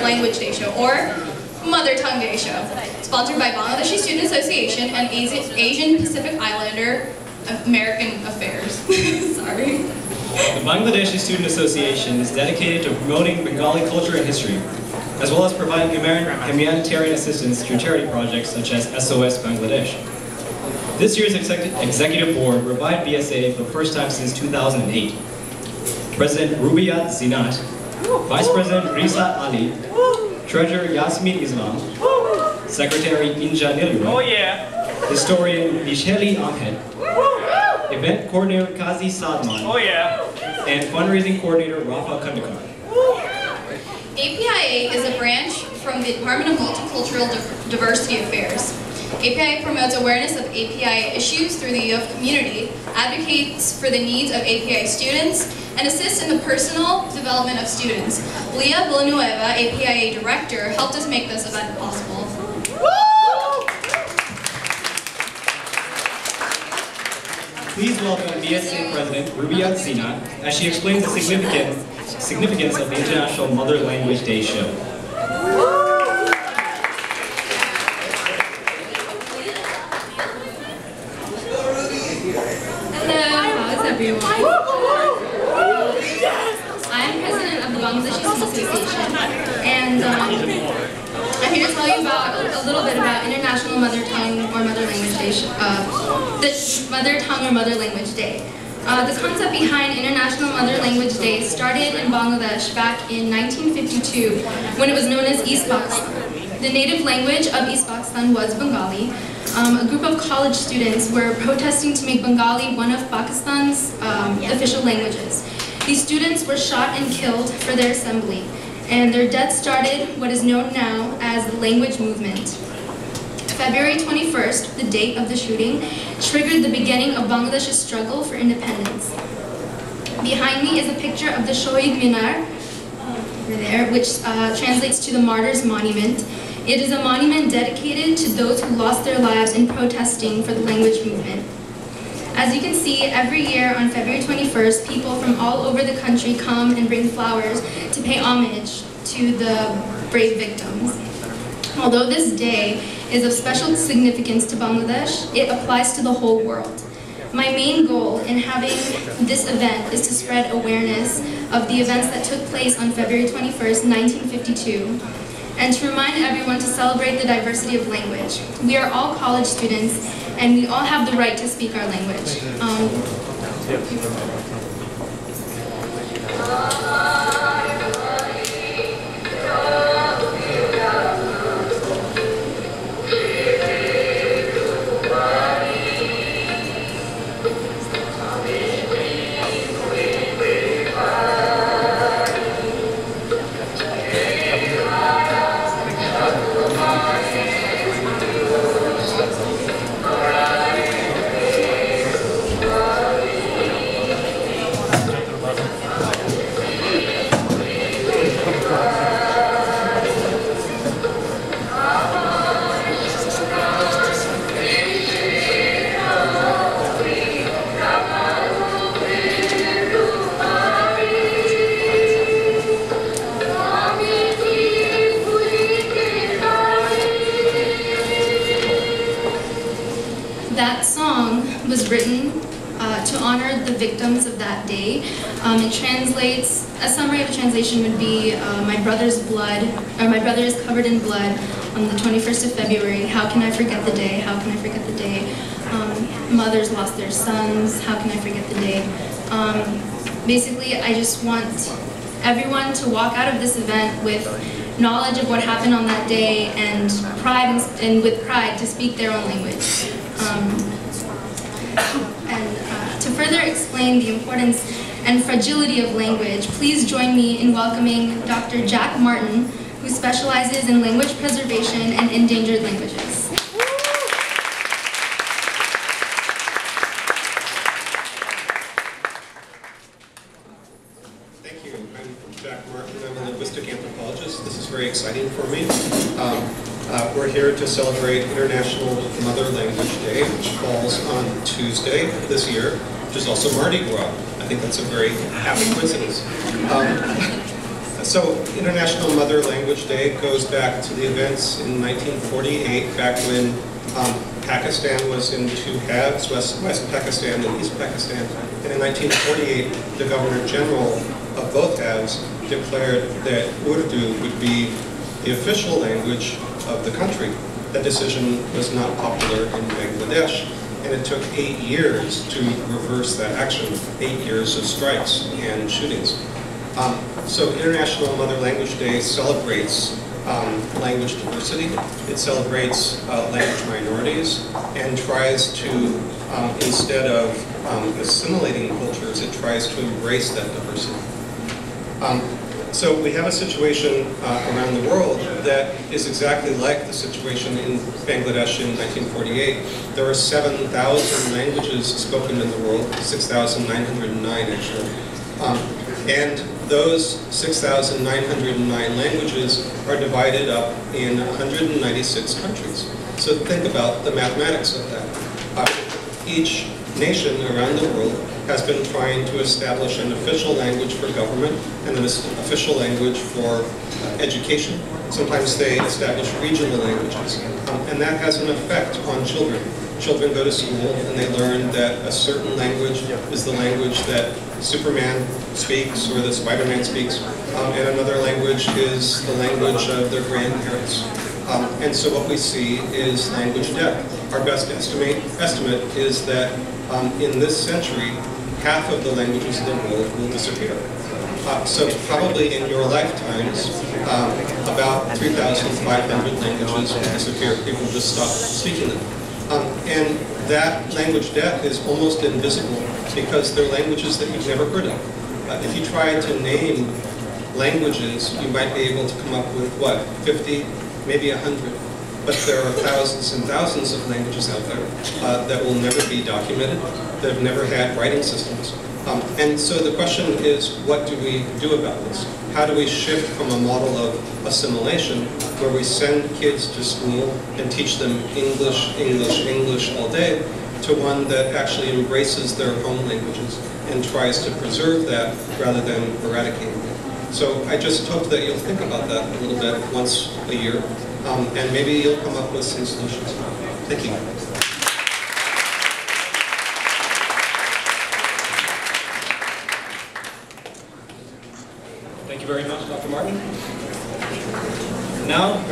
Language Day Show, or Mother Tongue Day Show, sponsored by Bangladeshi Student Association and Asian Pacific Islander American Affairs. Sorry. The Bangladeshi Student Association is dedicated to promoting Bengali culture and history, as well as providing humanitarian assistance through charity projects such as SOS Bangladesh. This year's executive board revived BSA for the first time since 2008. President Rubiat Zinat, Vice President Risa Ali, Treasurer Yasmin Islam, Secretary Inja Nilura, Historian Micheli Ahmed, Event Coordinator Kazi Sadman, and Fundraising Coordinator Rafa Kandakar. APIA is a branch from the Department of Multicultural Diversity Affairs. APIA promotes awareness of APIA issues through the youth community, advocates for the needs of APIA students, and assists in the personal development of students. Leah Villanueva, APIA Director, helped us make this event possible. Please welcome BSA President Rubiat Zinat as she explains the significance of the International Mother Language Day Show. Hello, how's everyone? I'm president of the Bangladeshi Student Association, and I'm here to tell you about a little bit about International Mother Tongue or Mother Language Day. The Mother Tongue or Mother Language Day. The concept behind International Mother Language Day started in Bangladesh back in 1952 when it was known as East Pakistan. The native language of East Pakistan was Bengali. A group of college students were protesting to make Bengali one of Pakistan's official languages. These students were shot and killed for their assembly, and their death started what is known now as the language movement. February 21st, the date of the shooting, triggered the beginning of Bangladesh's struggle for independence. Behind me is a picture of the Shohid Minar, over there, which translates to the Martyrs' Monument. It is a monument dedicated to those who lost their lives in protesting for the language movement. As you can see, every year on February 21st, people from all over the country come and bring flowers to pay homage to the brave victims. Although this day is of special significance to Bangladesh, it applies to the whole world. My main goal in having this event is to spread awareness of the events that took place on February 21st, 1952, and to remind everyone to celebrate the diversity of language. We are all college students, and we all have the right to speak our language. That song was written to honor the victims of that day. It translates, a summary of the translation would be, my brother is covered in blood on the 21st of February. How can I forget the day? How can I forget the day? Mothers lost their sons. How can I forget the day? Basically, I just want everyone to walk out of this event with knowledge of what happened on that day and pride and with pride to speak their own language. To further explain the importance and fragility of language, please join me in welcoming Dr. Jack Martin, who specializes in language preservation and endangered languages. Thank you. I'm Jack Martin. I'm a linguistic anthropologist. This is very exciting for me. We're here to celebrate International Mother Language Day, which falls on Tuesday this year, which is also Mardi Gras. I think that's a very happy coincidence. So International Mother Language Day goes back to the events in 1948, back when Pakistan was in two halves, West Pakistan and East Pakistan. And in 1948, the Governor General of both halves declared that Urdu would be the official language of the country. That decision was not popular in Bangladesh, and it took 8 years to reverse that action, 8 years of strikes and shootings. So International Mother Language Day celebrates language diversity. It celebrates language minorities and tries to, instead of assimilating cultures, it tries to embrace that diversity. So we have a situation around the world that is exactly like the situation in Bangladesh in 1948. There are 7,000 languages spoken in the world, 6,909 actually. And those 6,909 languages are divided up in 196 countries. So think about the mathematics of that. Each nation around the world has been trying to establish an official language for government and an official language for education. Sometimes they establish regional languages. And that has an effect on children. Children go to school and they learn that a certain language is the language that Superman speaks or that Spider-Man speaks, and another language is the language of their grandparents. And so what we see is language death. Our best estimate is that in this century, half of the languages of the world will disappear. So probably in your lifetimes, about 3,500 languages will disappear. People just stop speaking them. And that language death is almost invisible because they're languages that you've never heard of. If you try to name languages, you might be able to come up with, what, 50, maybe 100. But there are thousands and thousands of languages out there that will never be documented, that have never had writing systems. And so the question is, what do we do about this? How do we shift from a model of assimilation, where we send kids to school and teach them English, English, English all day, to one that actually embraces their home languages and tries to preserve that rather than eradicating it? So I just hope that you'll think about that a little bit once a year, and maybe you'll come up with some solutions. Thank you. Thank you very much, Dr. Martin. Now, everyone